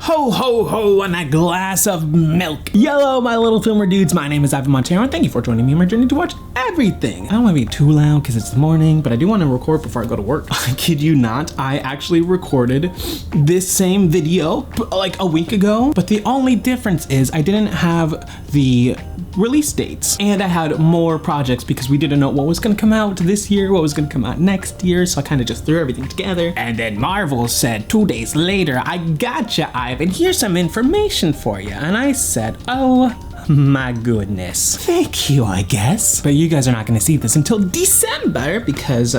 Ho, ho, ho, and a glass of milk. Yellow, my little filmer dudes. My name is Montero, and thank you for joining me on my journey to watch everything. I don't want to be too loud because it's the morning, but I do want to record before I go to work. I kid you not, I actually recorded this same video like a week ago, but the only difference is I didn't have the release dates and I had more projects because we didn't know what was going to come out this year, what was going to come out next year, so I kind of just threw everything together. And then Marvel said 2 days later, I gotcha, Ivan, here's some information for you. And I said, oh my goodness, thank you, I guess. But you guys are not going to see this until December because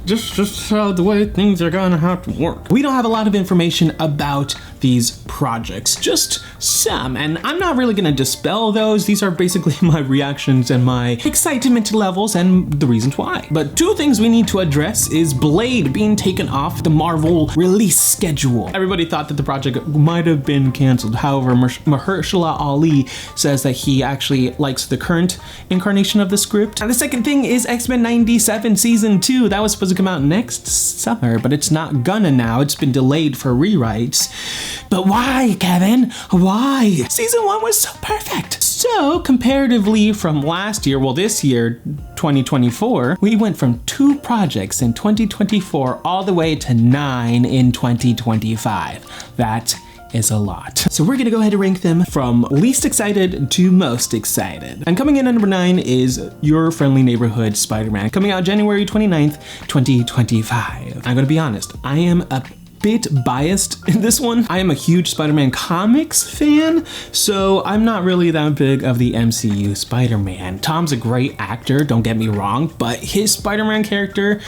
just the way things are gonna have to work. We don't have a lot of information about these projects, just some, and I'm not really gonna dispel those. These are basically my reactions and my excitement levels and the reasons why. But two things we need to address is Blade being taken off the Marvel release schedule. Everybody thought that the project might have been canceled. However, Mahershala Ali says that he actually likes the current incarnation of the script. And the second thing is X-Men 97 Season 2. That was supposed to come out next summer, but it's not gonna now. It's been delayed for rewrites. But why, Kevin? Why? Season 1 was so perfect. So comparatively from last year, well, this year, 2024, we went from 2 projects in 2024 all the way to 9 in 2025. That is a lot. So we're gonna go ahead and rank them from least excited to most excited. And coming in at number 9 is Your Friendly Neighborhood Spider-Man, coming out January 29th, 2025. I'm gonna be honest, I am a bit biased in this one. I am a huge Spider-Man comics fan, so I'm not really that big of the MCU Spider-Man. Tom's a great actor, don't get me wrong, but his Spider-Man character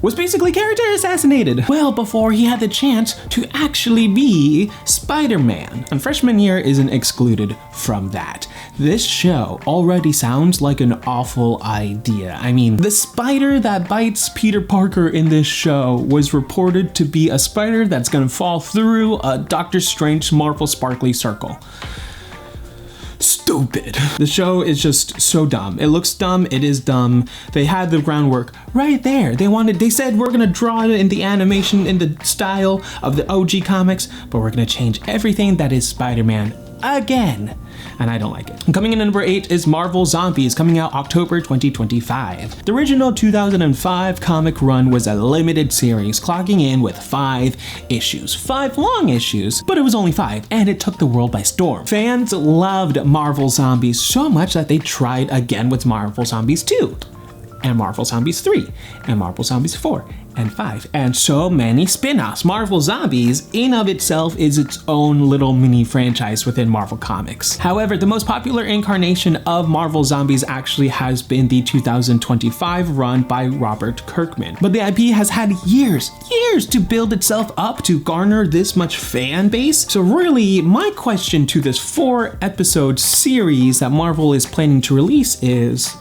was basically character assassinated well before he had the chance to actually be Spider-Man. And freshman year isn't excluded from that. This show already sounds like an awful idea. I mean, the spider that bites Peter Parker in this show was reported to be a spider that's gonna fall through a Doctor Strange Marvel sparkly circle. Stupid. The show is just so dumb. It looks dumb, it is dumb. They had the groundwork right there. They said we're gonna draw it in the animation in the style of the OG comics, but we're gonna change everything that is Spider-Man again. And I don't like it. And coming in at number 8 is Marvel Zombies, coming out October 2025. The original 2005 comic run was a limited series, clocking in with 5 issues. 5 long issues, but it was only 5, and it took the world by storm. Fans loved Marvel Zombies so much that they tried again with Marvel Zombies 2, and Marvel Zombies 3, and Marvel Zombies 4, and 5, and so many spin-offs. Marvel Zombies in of itself is its own little mini franchise within Marvel Comics. However, the most popular incarnation of Marvel Zombies actually has been the 2025 run by Robert Kirkman. But the IP has had years to build itself up to garner this much fan base. So really, my question to this 4-episode series that Marvel is planning to release is,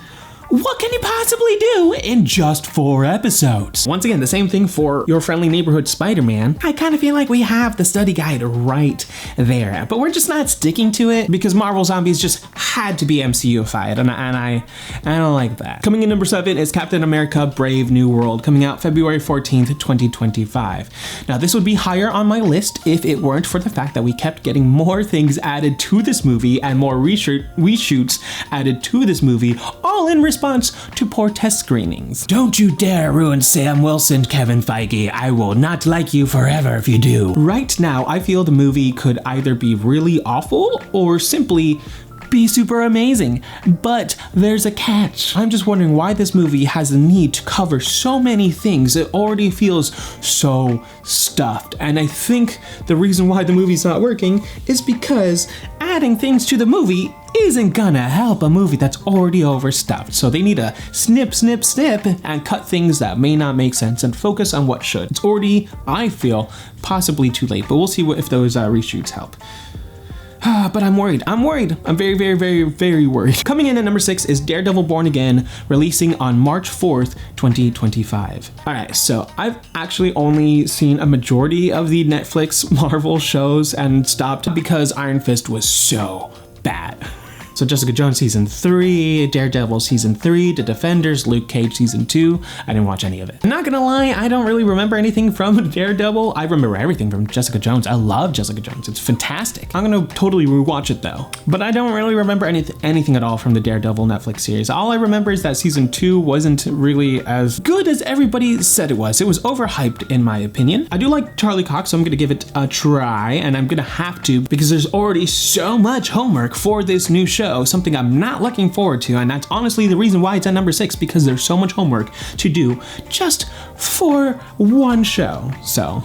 what can you possibly do in just 4 episodes? Once again, the same thing for Your Friendly Neighborhood Spider-Man. I kind of feel like we have the study guide right there, but we're just not sticking to it because Marvel Zombies just had to be MCU-fied, and I don't like that. Coming in number 7 is Captain America Brave New World, coming out February 14th, 2025. Now, this would be higher on my list if it weren't for the fact that we kept getting more things added to this movie and more reshoots added to this movie, all in response to poor test screenings. Don't you dare ruin Sam Wilson, Kevin Feige. I will not like you forever if you do. Right now, I feel the movie could either be really awful or simply be super amazing, but there's a catch. I'm just wondering why this movie has a need to cover so many things. It already feels so stuffed, and I think the reason why the movie's not working is because adding things to the movie isn't gonna help a movie that's already overstuffed. So they need to snip and cut things that may not make sense and focus on what should. It's already, I feel, possibly too late, but we'll see if those reshoots help. But I'm worried. I'm very worried. Coming in at number 6 is Daredevil Born Again, releasing on March 4th, 2025. All right, so I've actually only seen a majority of the Netflix Marvel shows and stopped because Iron Fist was so bad. So Jessica Jones season 3, Daredevil season 3, The Defenders, Luke Cage season 2. I didn't watch any of it. I'm not gonna lie, I don't really remember anything from Daredevil. I remember everything from Jessica Jones. I love Jessica Jones. It's fantastic. I'm gonna totally rewatch it though. But I don't really remember anything at all from the Daredevil Netflix series. All I remember is that season 2 wasn't really as good as everybody said it was. It was overhyped in my opinion. I do like Charlie Cox, so I'm gonna give it a try, and I'm gonna have to because there's already so much homework for this new show, something I'm not looking forward to, and that's honestly the reason why it's at number 6, because there's so much homework to do just for one show. So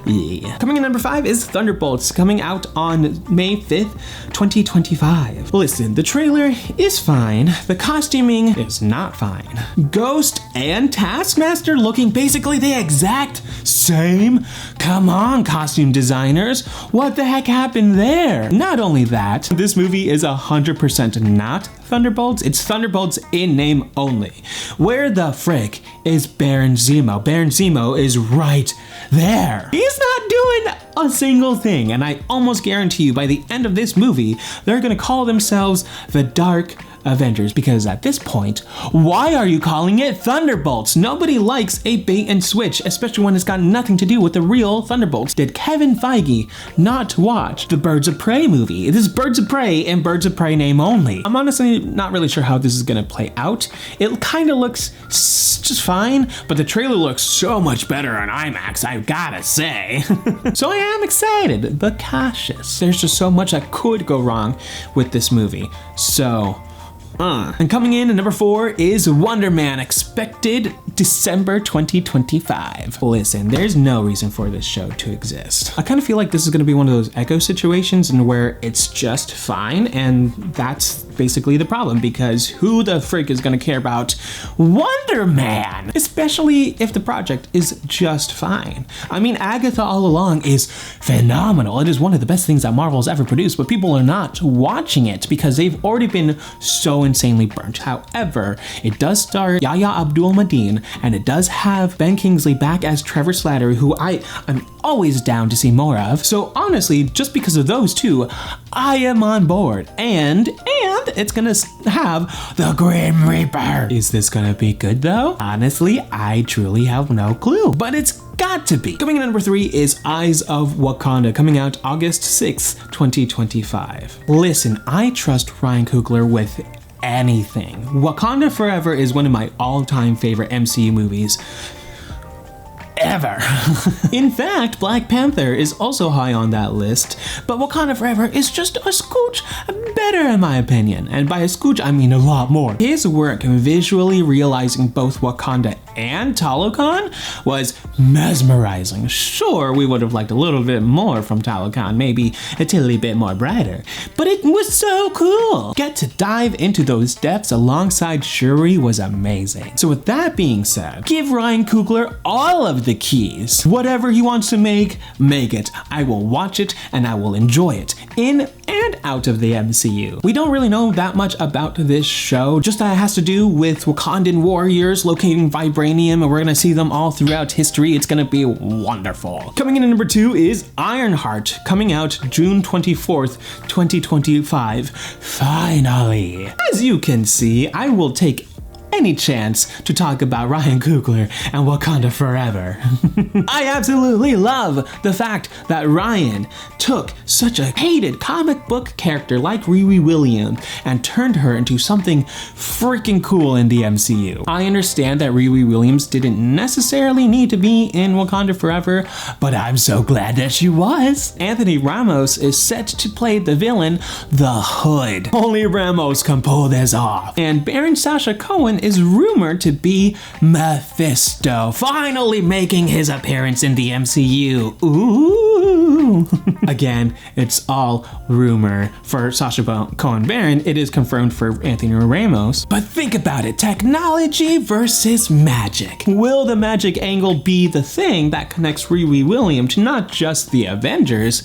yeah. Coming in number 5 is Thunderbolts, coming out on May 5th, 2025. Listen, the trailer is fine. The costuming is not fine. Ghost and Taskmaster looking basically the exact same? Come on, costume designers. What the heck happened there? Not only that, this movie is 100% not Thunderbolts. It's Thunderbolts in name only. Where the frick is Baron Zemo? Baron Zemo is right there. He's not doing a single thing, and I almost guarantee you by the end of this movie, they're gonna call themselves the Dark Avengers, because at this point, why are you calling it Thunderbolts? Nobody likes a bait and switch, especially when it's got nothing to do with the real Thunderbolts. Did Kevin Feige not watch the Birds of Prey movie? It is Birds of Prey and Birds of Prey name only. I'm honestly not really sure how this is gonna play out. It kind of looks just fine, but the trailer looks so much better on IMAX, I've gotta say. So I am excited, but cautious. There's just so much that could go wrong with this movie. So, And coming in at number 4 is Wonder Man, expected December 2025. Listen, there's no reason for this show to exist. I kind of feel like this is gonna be one of those Echo situations and where it's just fine, and that's basically the problem, because who the frick is gonna care about Wonder Man? Especially if the project is just fine. I mean, Agatha all along is phenomenal. It is one of the best things that Marvel's ever produced, but people are not watching it because they've already been so insanely burnt. However, it does star Yahya Abdul-Mateen, and it does have Ben Kingsley back as Trevor Slattery, who I'm always down to see more of. So honestly, just because of those two, I am on board. And it's gonna have the Grim Reaper. Is this gonna be good though? Honestly, I truly have no clue, but it's got to be. Coming in at number 3 is Eyes of Wakanda, coming out August 6th, 2025. Listen, I trust Ryan Coogler with anything. Wakanda Forever is one of my all-time favorite MCU movies ever. In fact, Black Panther is also high on that list, but Wakanda Forever is just a scooch better in my opinion, and by a scooch I mean a lot more. His work visually realizing both Wakanda and Talokan was mesmerizing. Sure, we would have liked a little bit more from Talokan, maybe a tiny bit more brighter, but it was so cool. Get to dive into those depths alongside Shuri was amazing. So with that being said, give Ryan Coogler all of the keys. Whatever he wants to make it. I will watch it and I will enjoy it in and out of the MCU. We don't really know that much about this show, just that it has to do with Wakandan warriors locating vibranium, and we're gonna see them all throughout history. It's gonna be wonderful. Coming in at number 2 is Ironheart, coming out June 24th, 2025. Finally. As you can see, I will take any chance to talk about Ryan Coogler and Wakanda Forever. I absolutely love the fact that Ryan took such a hated comic book character like Riri Williams and turned her into something freaking cool in the MCU. I understand that Riri Williams didn't necessarily need to be in Wakanda Forever, but I'm so glad that she was. Anthony Ramos is set to play the villain, the Hood. Only Ramos can pull this off. And Baron Sacha Cohen is rumored to be Mephisto, finally making his appearance in the MCU. Ooh. Again, it's all rumor for Sacha Cohen Baron. It is confirmed for Anthony Ramos. But think about it, technology versus magic. Will the magic angle be the thing that connects Riri Williams to not just the Avengers,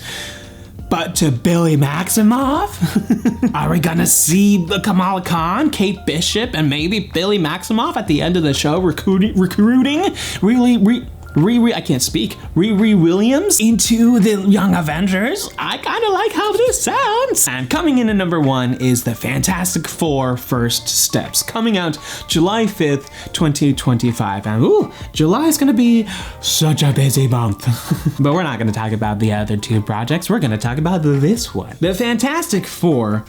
but to Billy Maximoff? Are we gonna see the Kamala Khan, Kate Bishop, and maybe Billy Maximoff at the end of the show recruiting? I can't speak. Riri Williams into the Young Avengers. I kind of like how this sounds. And coming in at number 1 is the Fantastic Four First Steps, coming out July 5th, 2025. And ooh, July is gonna be such a busy month. But we're not gonna talk about the other 2 projects. We're gonna talk about this one. The Fantastic Four.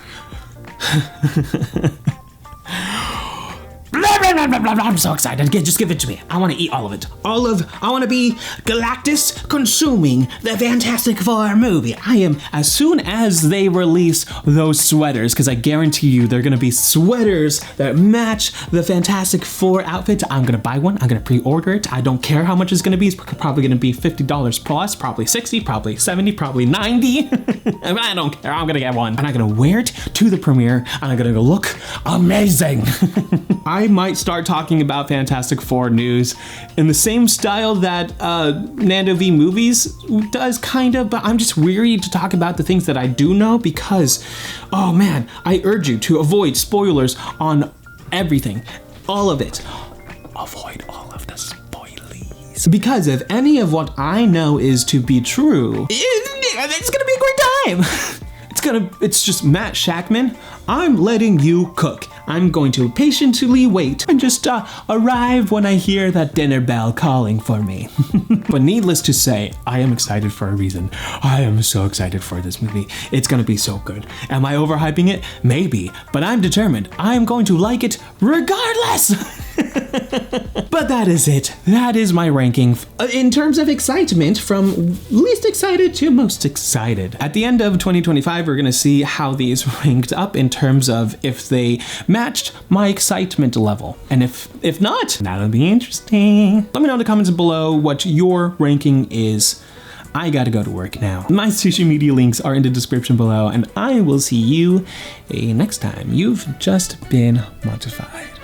I'm so excited. Just give it to me. I want to eat all of it. I want to be Galactus consuming the Fantastic Four movie. I am, as soon as they release those sweaters, because I guarantee you they're going to be sweaters that match the Fantastic Four outfit, I'm going to buy one. I'm going to pre-order it. I don't care how much it's going to be. It's probably going to be $50 plus, probably 60, probably 70, probably 90. I don't care. I'm going to get one. And I'm going to wear it to the premiere and I'm going to look amazing. I might start talking about Fantastic Four news in the same style that Nando V Movies does, kind of, but I'm just weary to talk about the things that I do know because, oh man, I urge you to avoid spoilers on everything, all of it. Avoid all of the spoilies. Because if any of what I know is to be true, it's gonna be a great time. It's just Matt Shackman. I'm letting you cook. I'm going to patiently wait and just arrive when I hear that dinner bell calling for me. But needless to say, I am excited for a reason. I am so excited for this movie. It's gonna be so good. Am I overhyping it? Maybe, but I'm determined. I am going to like it regardless. But that is it. That is my ranking in terms of excitement from least excited to most excited. At the end of 2025, we're gonna see how these ranked up in terms of if they matched my excitement level. And if not, that'll be interesting. Let me know in the comments below what your ranking is. I gotta go to work now. My social media links are in the description below, and I will see you next time. You've just been Montified.